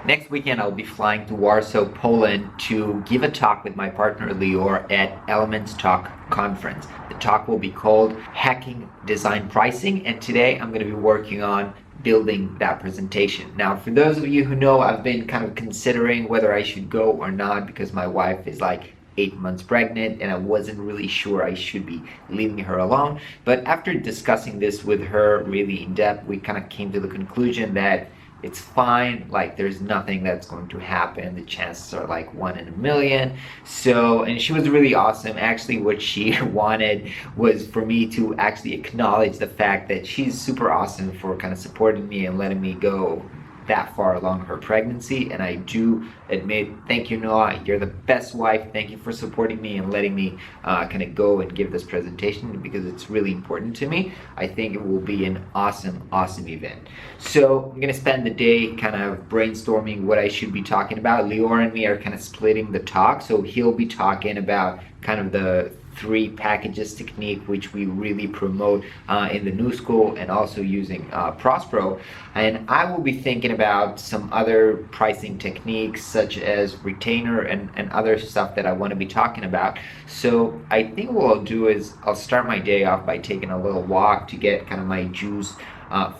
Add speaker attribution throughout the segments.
Speaker 1: Next weekend, I'll be flying to Warsaw, Poland to give a talk with my partner Lior at Elements Talk conference. The talk will be called Hacking Design Pricing, and today I'm going to be working on building that presentation. Now, for those of you who know, I've been kind of considering whether I should go or not because my wife is like 8 months pregnant and I wasn't really sure I should be leaving her alone. But after discussing this with her really in depth, we kind of came to the conclusion that it's fine, like there's nothing that's going to happen. The chances are like 1 in a million. So, and she was really awesome. Actually, what she wanted was for me to actually acknowledge the fact that she's super awesome for kind of supporting me and letting me go that far along her pregnancy. And I do admit, thank you, Noah, you're the best wife. Thank you for supporting me and letting me kind of go and give this presentation because it's really important to me. I think it will be an awesome event. So I'm gonna spend the day kind of brainstorming what I should be talking about. Lior and me are kind of splitting the talk, so he'll be talking about kind of the 3 packages technique, which we really promote in the new school, and also using Prospero. And I will be thinking about some other pricing techniques such as retainer and other stuff that I want to be talking about. So I think what I'll do is I'll start my day off by taking a little walk to get kind of my juice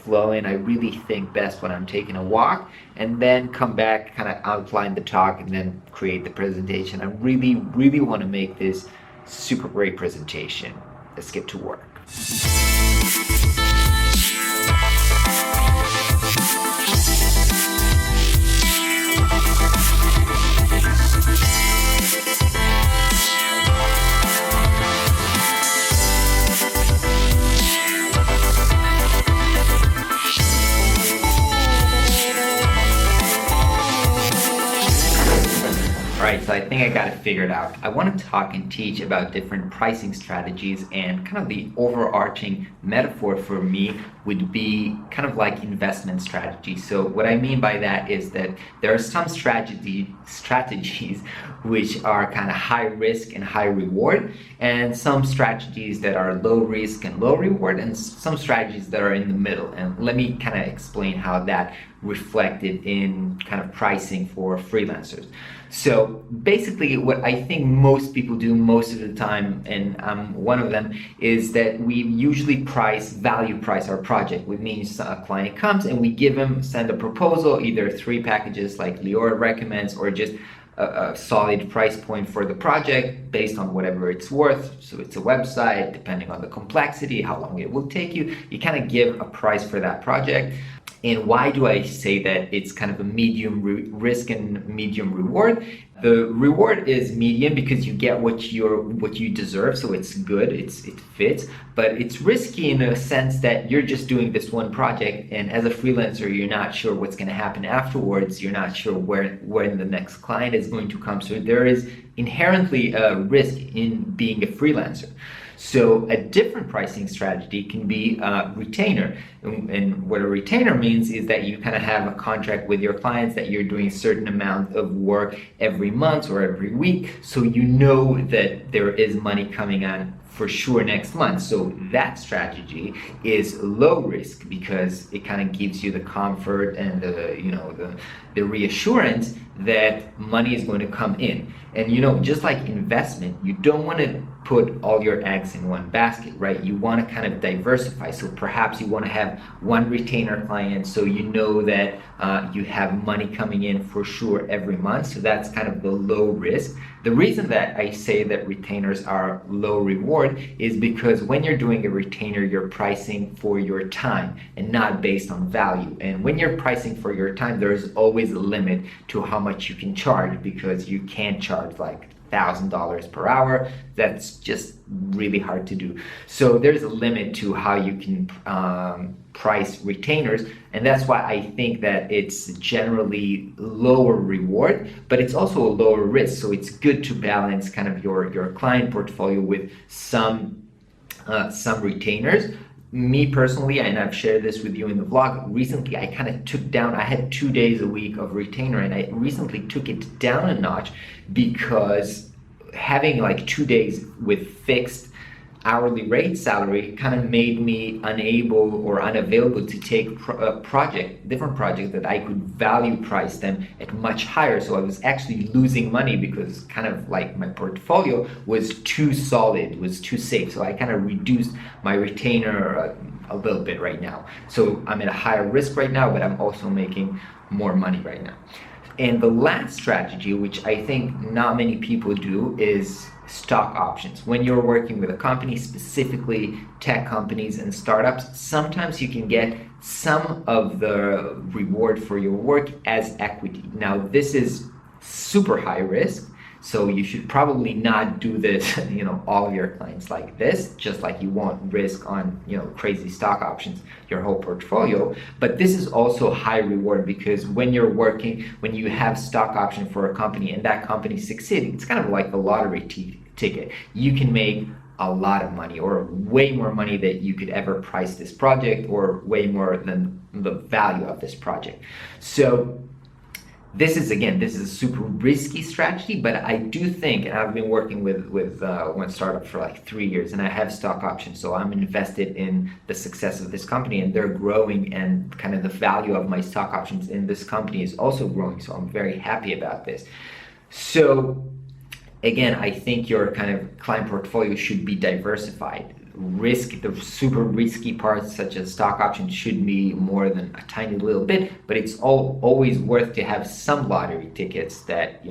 Speaker 1: flowing. I really think best when I'm taking a walk, and then come back, kind of outline the talk, and then create the presentation. I really want to make this super great presentation. Let's get to work. Alright, so I think I got it figured out. I want to talk and teach about different pricing strategies, and kind of the overarching metaphor for me would be kind of like investment strategy. So what I mean by that is that there are some strategies which are kind of high risk and high reward, and some strategies that are low risk and low reward, and some strategies that are in the middle. And let me kind of explain how that reflected in kind of pricing for freelancers. So basically what I think most people do most of the time, and I'm one of them, is that we usually value price our project, which means a client comes and we send a proposal, either 3 packages like Lior recommends, or just a solid price point for the project based on whatever it's worth. So it's a website, depending on the complexity, how long it will take you, you kind of give a price for that project. And why do I say that it's kind of a medium risk and medium reward? The reward is medium because you get what you deserve, so it's good, it fits. But it's risky in a sense that you're just doing this one project, and as a freelancer, you're not sure what's going to happen afterwards. You're not sure when the next client is going to come. So there is inherently a risk in being a freelancer. So a different pricing strategy can be a retainer. And what a retainer means is that you kind of have a contract with your clients that you're doing a certain amount of work every month or every week. So you know that there is money coming on for sure next month. So that strategy is low risk because it kind of gives you the comfort and the reassurance that money is going to come in. And just like investment, you don't want to put all your eggs in one basket, right? You want to kind of diversify. So perhaps you want to have one retainer client, so you know that you have money coming in for sure every month. So that's kind of the low risk. The reason that I say that retainers are low reward is because when you're doing a retainer, you're pricing for your time and not based on value. And when you're pricing for your time, there's always a limit to how much you can charge, because you can't charge like $1,000 per hour. That's just really hard to do. So there's a limit to how you can price retainers, and that's why I think that it's generally lower reward, but it's also a lower risk. So it's good to balance kind of your client portfolio with some retainers. Me personally, and I've shared this with you in the vlog, recently I kind of I had 2 days a week of retainer, and I recently took it down a notch because having like 2 days with fixed hourly rate salary kind of made me unable or unavailable to take different projects that I could value price them at much higher. So I was actually losing money because kind of like my portfolio was too solid, was too safe. So I kind of reduced my retainer a little bit right now. So I'm at a higher risk right now, but I'm also making more money right now. And the last strategy, which I think not many people do, is stock options. When you're working with a company, specifically tech companies and startups, sometimes you can get some of the reward for your work as equity. Now, this is super high risk, so you should probably not do this, all of your clients like this, just like you won't risk on, crazy stock options, your whole portfolio. But this is also high reward, because when you're working, when you have stock option for a company and that company succeeds, it's kind of like the lottery ticket. You can make a lot of money, or way more money that you could ever price this project, or way more than the value of this project. So this is a super risky strategy, but I do think, and I've been working with one startup for like 3 years, and I have stock options, so I'm invested in the success of this company, and they're growing, and kind of the value of my stock options in this company is also growing, so I'm very happy about this. So again, I think your kind of client portfolio should be diversified. The super risky parts, such as stock options, should be more than a tiny little bit, but it's always worth to have some lottery tickets that,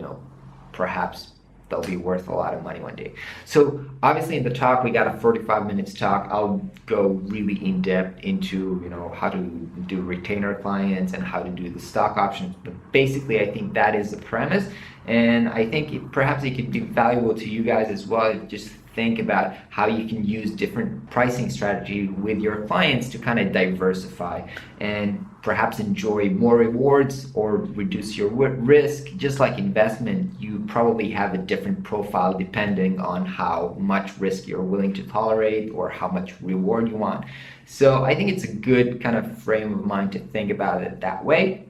Speaker 1: perhaps they'll be worth a lot of money one day. So obviously in the talk, we got a 45 minutes talk. I'll go really in depth into, how to do retainer clients and how to do the stock options. But basically, I think that is the premise. And I think perhaps it could be valuable to you guys as well. Just think about how you can use different pricing strategy with your clients to kind of diversify and perhaps enjoy more rewards or reduce your risk. Just like investment, you probably have a different profile depending on how much risk you're willing to tolerate or how much reward you want. So I think it's a good kind of frame of mind to think about it that way.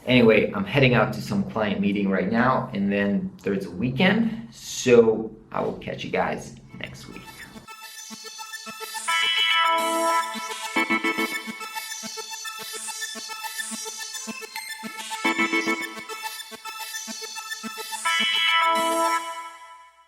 Speaker 1: Anyway, I'm heading out to some client meeting right now, and then there's a weekend, so I will catch you guys next week.